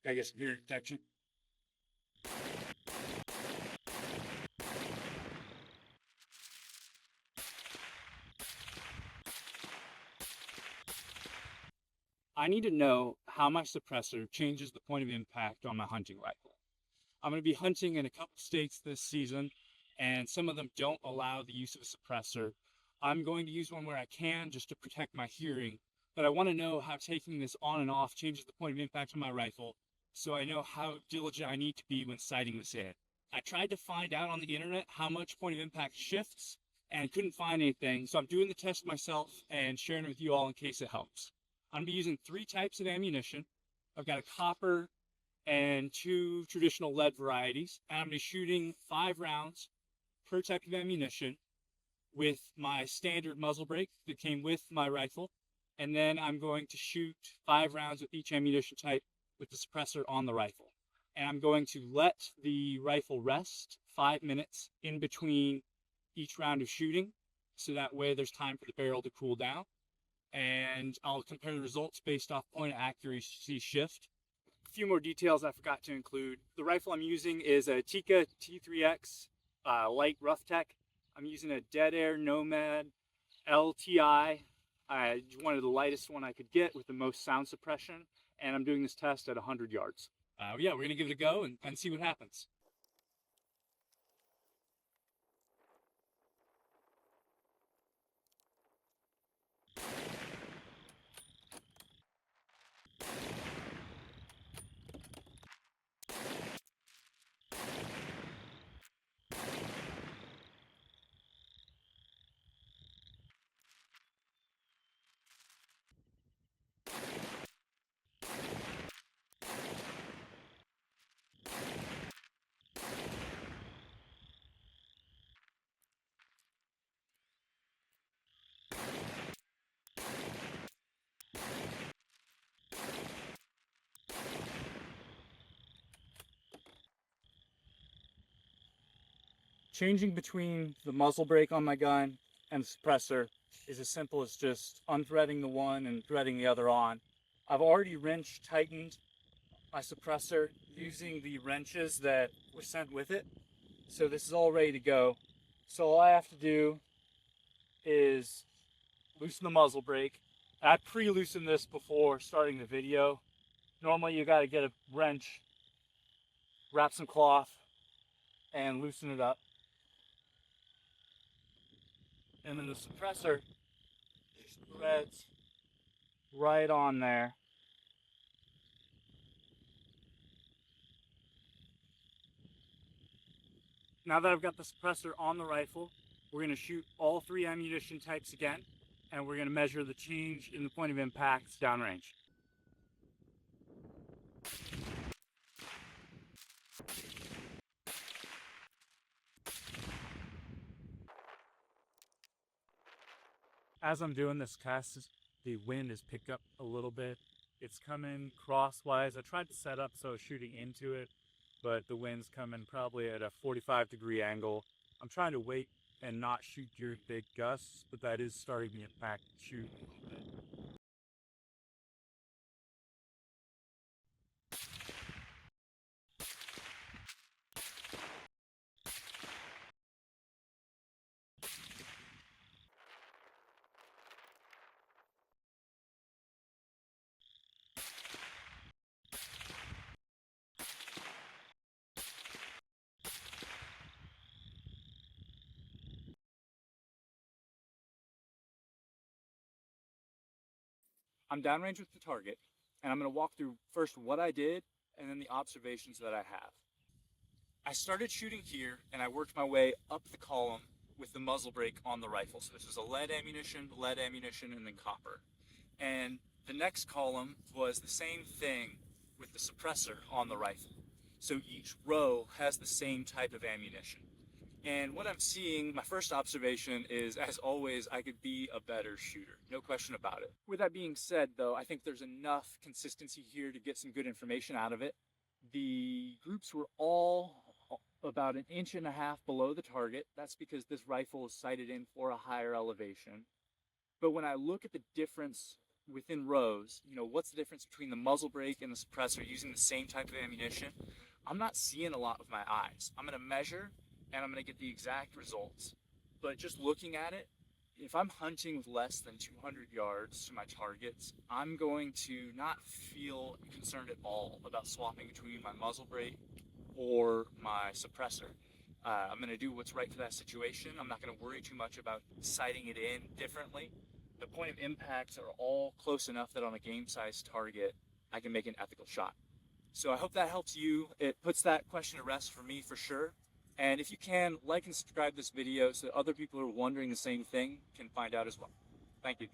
Gotta get some hearing protection. I need to know how my suppressor changes the point of impact on my hunting rifle. I'm going to be hunting in a couple states this season, and some of them don't allow the use of a suppressor. I'm going to use one where I can just to protect my hearing, but I want to know how taking this on and off changes the point of impact on my rifle, so I know how diligent I need to be when sighting this in. I tried to find out on the internet how much point of impact shifts, and couldn't find anything, so I'm doing the test myself and sharing it with you all in case it helps. I'm going to be using 3 types of ammunition. I've got a copper and 2 traditional lead varieties, and I'm going to be shooting 5 rounds per type of ammunition with my standard muzzle brake that came with my rifle, and then I'm going to shoot 5 rounds with each ammunition type with the suppressor on the rifle. And I'm going to let the rifle rest 5 minutes in between each round of shooting, so that way there's time for the barrel to cool down. And I'll compare the results based off point of accuracy shift. A few more details I forgot to include. The rifle I'm using is a Tikka T3x light rough tech. I'm using a DeadAir Nomad LTI. I wanted the lightest one I could get with the most sound suppression, and I'm doing this test at 100 yards. Yeah, we're gonna give it a go and see what happens. Changing between the muzzle brake on my gun and the suppressor is as simple as just unthreading the one and threading the other on. I've already wrench tightened my suppressor using the wrenches that were sent with it. So this is all ready to go. So all I have to do is loosen the muzzle brake. I pre-loosened this before starting the video. Normally you gotta get a wrench, wrap some cloth, and loosen it up. And then the suppressor threads right on there. Now that I've got the suppressor on the rifle, we're going to shoot all 3 ammunition types again, and we're going to measure the change in the point of impact downrange. As I'm doing this test, the wind has picked up a little bit. It's coming crosswise. I tried to set up so I was shooting into it, but the wind's coming probably at a 45-degree angle. I'm trying to wait and not shoot your big gusts, but that is starting the impact to shoot a little bit. I'm downrange with the target, and I'm going to walk through first what I did and then the observations that I have. I started shooting here, and I worked my way up the column with the muzzle brake on the rifle. So this was a lead ammunition, and then copper. And the next column was the same thing with the suppressor on the rifle. So each row has the same type of ammunition. And what I'm seeing, my first observation is, as always, I could be a better shooter. No question about it. With that being said, though, I think there's enough consistency here to get some good information out of it. The groups were all about 1.5 inches below the target. That's because this rifle is sighted in for a higher elevation. But when I look at the difference within rows, what's the difference between the muzzle brake and the suppressor using the same type of ammunition, I'm not seeing a lot with my eyes. I'm going to measure and I'm going to get the exact results. But just looking at it, if I'm hunting with less than 200 yards to my targets, I'm going to not feel concerned at all about swapping between my muzzle brake or my suppressor. I'm going to do what's right for that situation. I'm not going to worry too much about sighting it in differently. The point of impacts are all close enough that on a game-sized target, I can make an ethical shot. So I hope that helps you. It puts that question to rest for me for sure. And if you can, like and subscribe this video so that other people who are wondering the same thing can find out as well. Thank you.